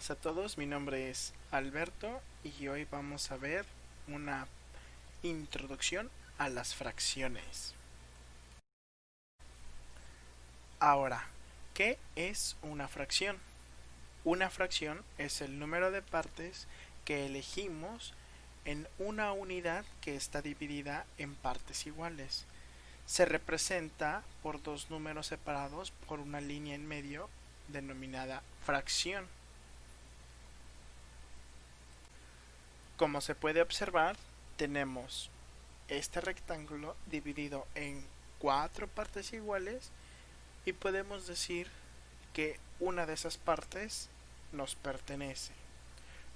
buenas a todos, mi nombre es Alberto y hoy vamos a ver una introducción a las fracciones. Ahora, ¿qué es una fracción? Una fracción es el número de partes que elegimos en una unidad que está dividida en partes iguales. Se representa por dos números separados por una línea en medio denominada fracción. Como se puede observar, tenemos este rectángulo dividido en cuatro partes iguales y podemos decir que una de esas partes nos pertenece.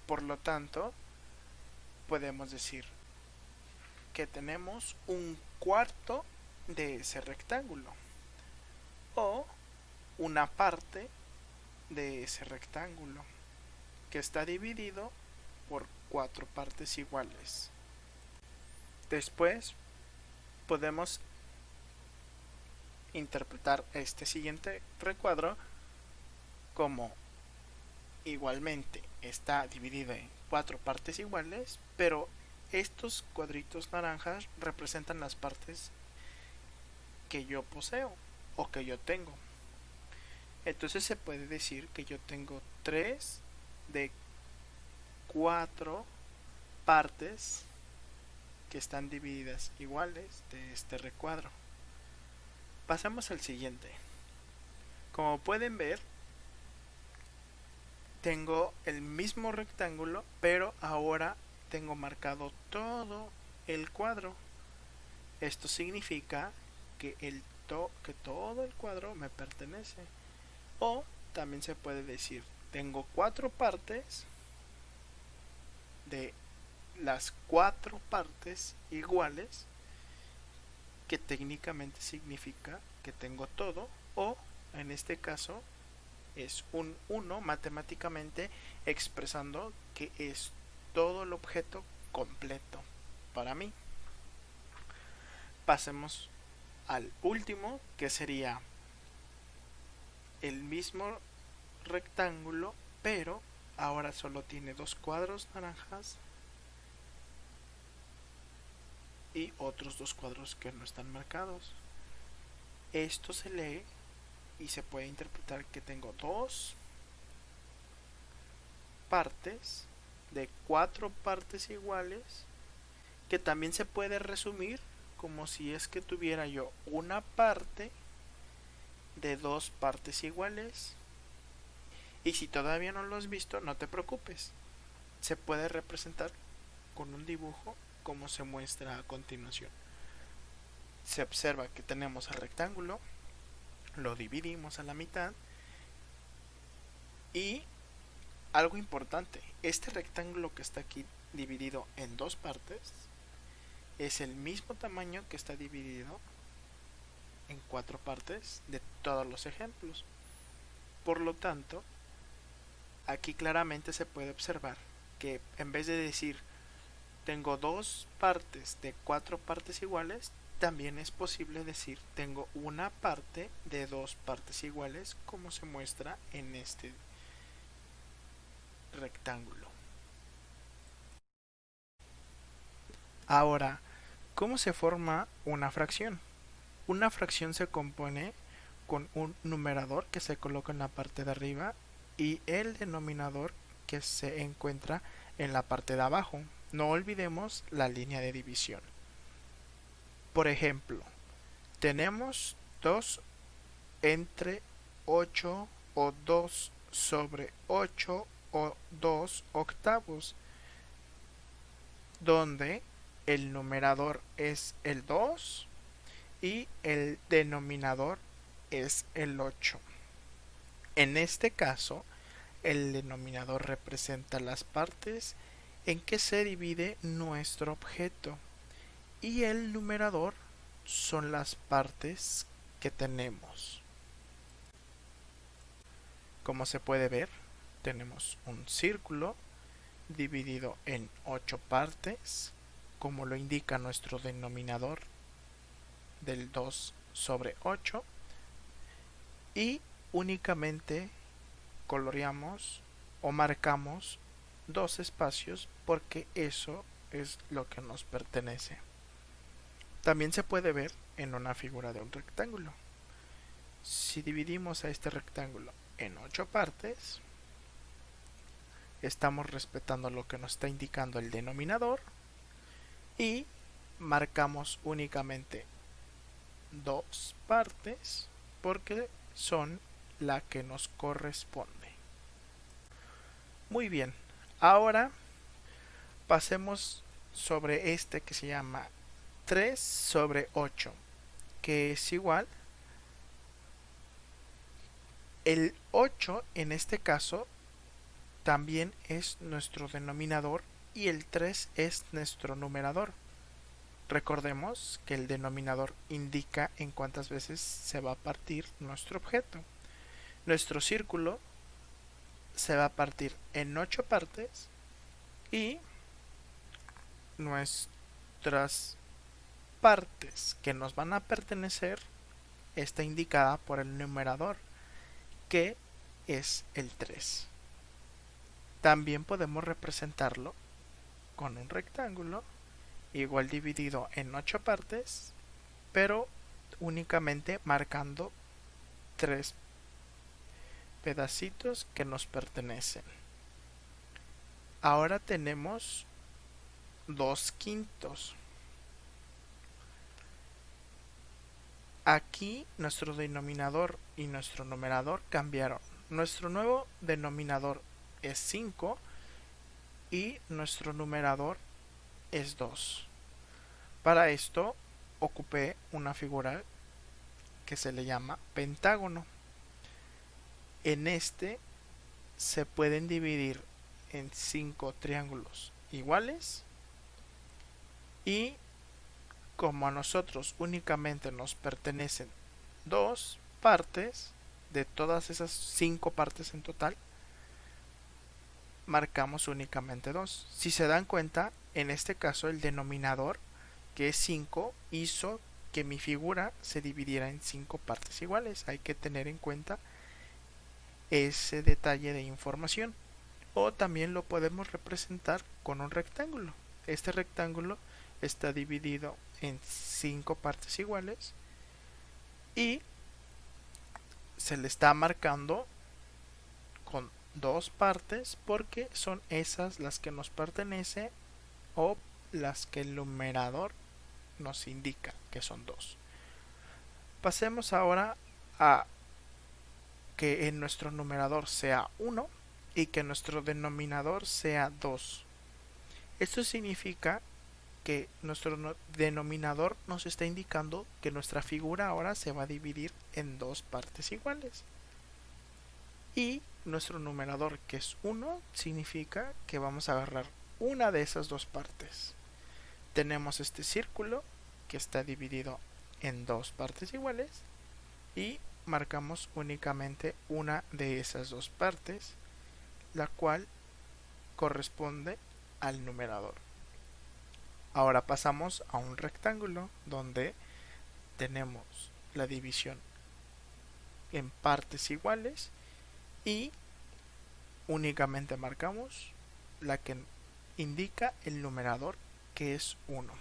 Por lo tanto, podemos decir que tenemos un cuarto de ese rectángulo o una parte de ese rectángulo que está dividido por cuatro partes iguales. Después podemos interpretar este siguiente recuadro como igualmente está dividido en cuatro partes iguales, pero estos cuadritos naranjas representan las partes que yo poseo o que yo tengo. Entonces se puede decir que yo tengo 3 de 4 partes que están divididas iguales de este recuadro. Pasamos al siguiente. Como pueden ver, tengo el mismo rectángulo, pero ahora tengo marcado todo el cuadro. Esto significa que que todo el cuadro me pertenece. O también se puede decir, tengo cuatro partes de las cuatro partes iguales, que técnicamente significa que tengo todo, o en este caso es un 1 matemáticamente expresando que es todo el objeto completo para mí. Pasemos al último, que sería el mismo rectángulo, pero ahora solo tiene dos cuadros naranjas y otros dos cuadros que no están marcados. Esto se lee y se puede interpretar que tengo dos partes de cuatro partes iguales, que también se puede resumir como si es que tuviera yo una parte de dos partes iguales. Y si todavía no lo has visto, no te preocupes, se puede representar con un dibujo como se muestra a continuación. Se observa que tenemos el rectángulo, lo dividimos a la mitad y algo importante, este rectángulo que está aquí dividido en dos partes es el mismo tamaño que está dividido en cuatro partes de todos los ejemplos. Por lo tanto, aquí claramente se puede observar que en vez de decir tengo dos partes de cuatro partes iguales, también es posible decir tengo una parte de dos partes iguales, como se muestra en este rectángulo. Ahora, ¿cómo se forma una fracción? Una fracción se compone con un numerador que se coloca en la parte de arriba y el denominador que se encuentra en la parte de abajo. No olvidemos la línea de división. Por ejemplo, tenemos 2 entre 8 o 2 sobre 8 o 2 octavos, donde el numerador es el 2 y el denominador es el 8. En este caso, el denominador representa las partes en que se divide nuestro objeto y el numerador son las partes que tenemos. Como se puede ver, tenemos un círculo dividido en 8 partes, como lo indica nuestro denominador del 2 sobre 8, y únicamente coloreamos o marcamos dos espacios porque eso es lo que nos pertenece. También se puede ver en una figura de un rectángulo. Si dividimos a este rectángulo en 8 partes, estamos respetando lo que nos está indicando el denominador y marcamos únicamente dos partes porque son la que nos corresponde. Muy bien, ahora pasemos sobre este que se llama 3 sobre 8, que es igual. El 8 en este caso también es nuestro denominador y el 3 es nuestro numerador. Recordemos que el denominador indica en cuántas veces se va a partir nuestro objeto. Nuestro círculo se va a partir en 8 partes y nuestras partes que nos van a pertenecer está indicada por el numerador, que es el 3. También podemos representarlo con un rectángulo igual dividido en 8 partes, pero únicamente marcando 3 pedacitos que nos pertenecen. Ahora tenemos 2/5. Aquí nuestro denominador y nuestro numerador cambiaron. Nuestro nuevo denominador es 5 y nuestro numerador es 2. Para esto ocupé una figura que se le llama pentágono. En este se pueden dividir en 5 triángulos iguales y como a nosotros únicamente nos pertenecen 2 partes de todas esas 5 partes en total, marcamos únicamente 2. Si se dan cuenta, en este caso el denominador, que es 5, hizo que mi figura se dividiera en 5 partes iguales. Hay que tener en cuenta ese detalle de información. O también lo podemos representar con un rectángulo. Este rectángulo está dividido en 5 partes iguales y se le está marcando con 2 partes porque son esas las que nos pertenecen o las que el numerador nos indica que son 2. Pasemos ahora a que en nuestro numerador sea 1 y que nuestro denominador sea 2. Esto significa que nuestro denominador nos está indicando que nuestra figura ahora se va a dividir en 2 partes iguales. Y nuestro numerador, que es 1, significa que vamos a agarrar una de esas 2 partes. Tenemos este círculo que está dividido en 2 partes iguales y marcamos únicamente una de esas 2 partes, la cual corresponde al numerador. Ahora pasamos a un rectángulo donde tenemos la división en partes iguales y únicamente marcamos la que indica el numerador, que es 1.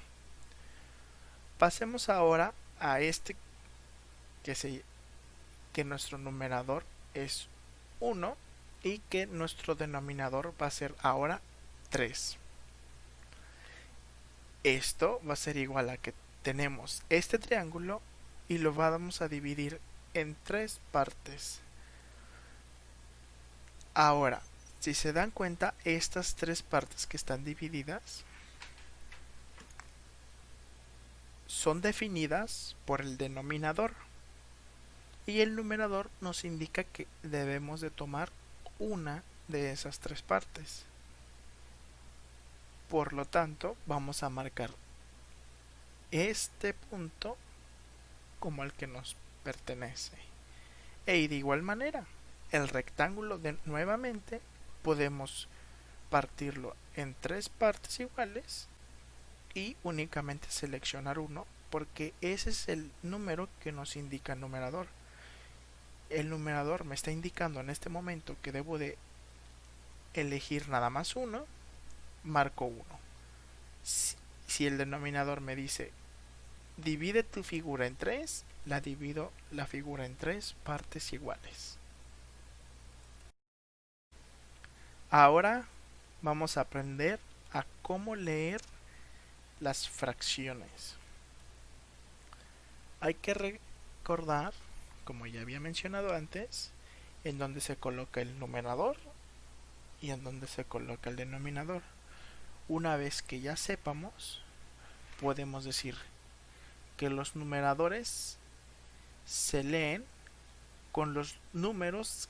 Pasemos ahora a este que nuestro numerador es 1 y que nuestro denominador va a ser ahora 3. Esto va a ser igual a que tenemos este triángulo y lo vamos a dividir en 3 partes. Ahora, si se dan cuenta, estas 3 partes que están divididas son definidas por el denominador y el numerador nos indica que debemos de tomar una de esas 3 partes. Por lo tanto, vamos a marcar este punto como el que nos pertenece. Y de igual manera, el rectángulo nuevamente podemos partirlo en 3 partes iguales y únicamente seleccionar uno porque ese es el número que nos indica el numerador. El numerador me está indicando en este momento que debo de elegir nada más uno, marco 1. Si el denominador me dice divide tu figura en 3, la divido la figura en 3 partes iguales. Ahora vamos a aprender a cómo leer las fracciones. Hay que recordar, como ya había mencionado antes, en donde se coloca el numerador y en donde se coloca el denominador. Una vez que ya sepamos, podemos decir que los numeradores se leen con los números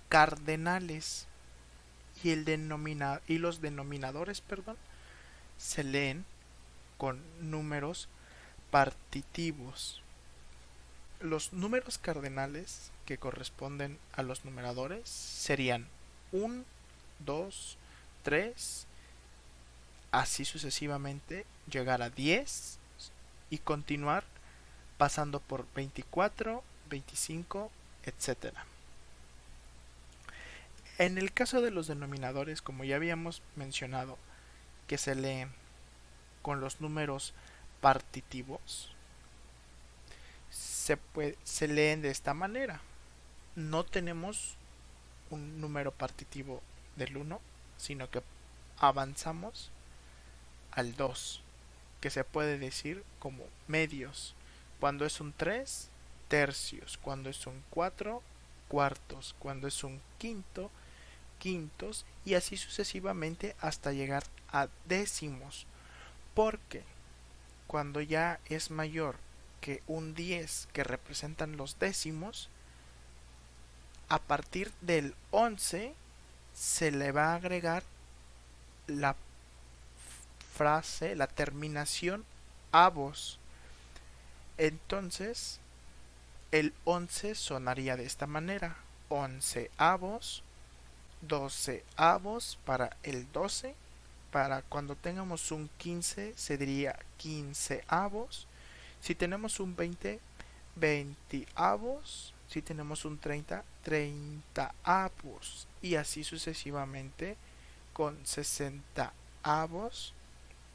cardenales y los denominadores, se leen con números partitivos. Los números cardenales que corresponden a los numeradores serían 1, 2, 3, así sucesivamente, llegar a 10 y continuar pasando por 24, 25, etcétera. En el caso de los denominadores, como ya habíamos mencionado, que se leen con los números partitivos, se leen de esta manera. No tenemos un número partitivo del 1, sino que avanzamos al 2, que se puede decir como medios. Cuando es un 3, tercios. Cuando es un 4, cuartos. Cuando es un quinto, quintos. Y así sucesivamente hasta llegar a décimos. Porque cuando ya es mayor que un 10 que representan los décimos, a partir del 11 se le va a agregar la frase, la terminación avos. Entonces, el 11 sonaría de esta manera: onceavos, doceavos para el 12. Para cuando tengamos un 15 se diría quinceavos. Si tenemos un 20, veintiavos. Si tenemos un 30, treintaavos. Y así sucesivamente con sesentaavos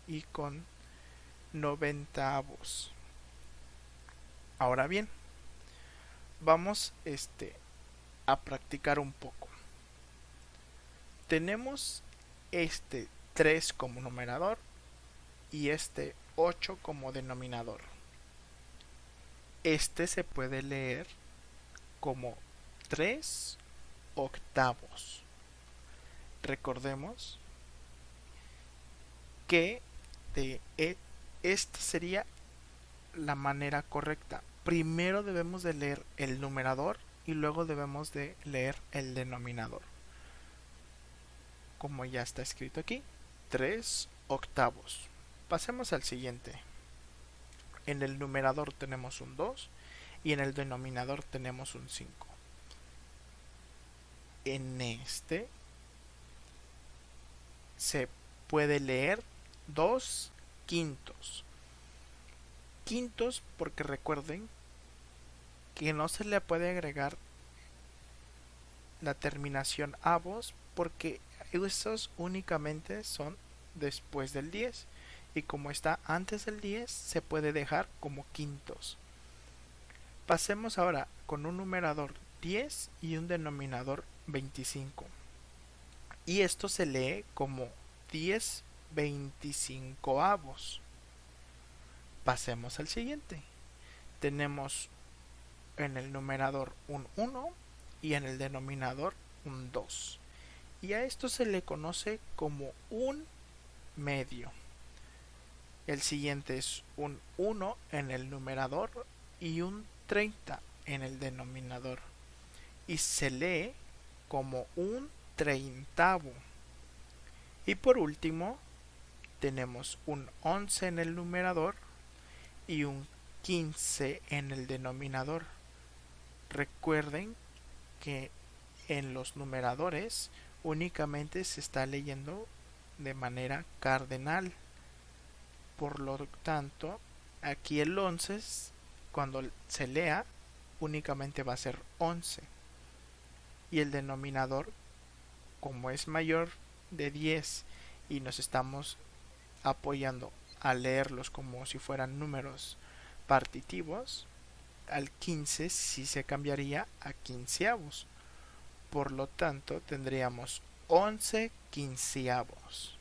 y con noventaavos. Ahora bien, vamos a practicar un poco. Tenemos este 3 como numerador y este 8 como denominador. Este se puede leer como 3 octavos. Recordemos que esta sería la manera correcta. Primero debemos de leer el numerador y luego debemos de leer el denominador. Como ya está escrito aquí, 3 octavos. Pasemos al siguiente. En el numerador tenemos un 2 y en el denominador tenemos un 5. En este se puede leer 2 quintos. Quintos porque recuerden que no se le puede agregar la terminación avos porque esos únicamente son después del 10 y como está antes del 10 se puede dejar como quintos. Pasemos ahora con un numerador 10 y un denominador 25 y esto se lee como 10 veinticincoavos. Pasemos al siguiente. Tenemos en el numerador un 1 y en el denominador un 2. Y a esto se le conoce como un medio. El siguiente es un 1 en el numerador y un 30 en el denominador. Y se lee como un treintavo. Y por último, tenemos un 11 en el numerador y un 15 en el denominador. Recuerden que en los numeradores únicamente se está leyendo de manera cardenal. Por lo tanto, aquí el 11 cuando se lea únicamente va a ser 11 y el denominador como es mayor de 10 y nos estamos apoyando a leerlos como si fueran números partitivos, al 15 sí se cambiaría a quinceavos. Por lo tanto, tendríamos 11 quinceavos.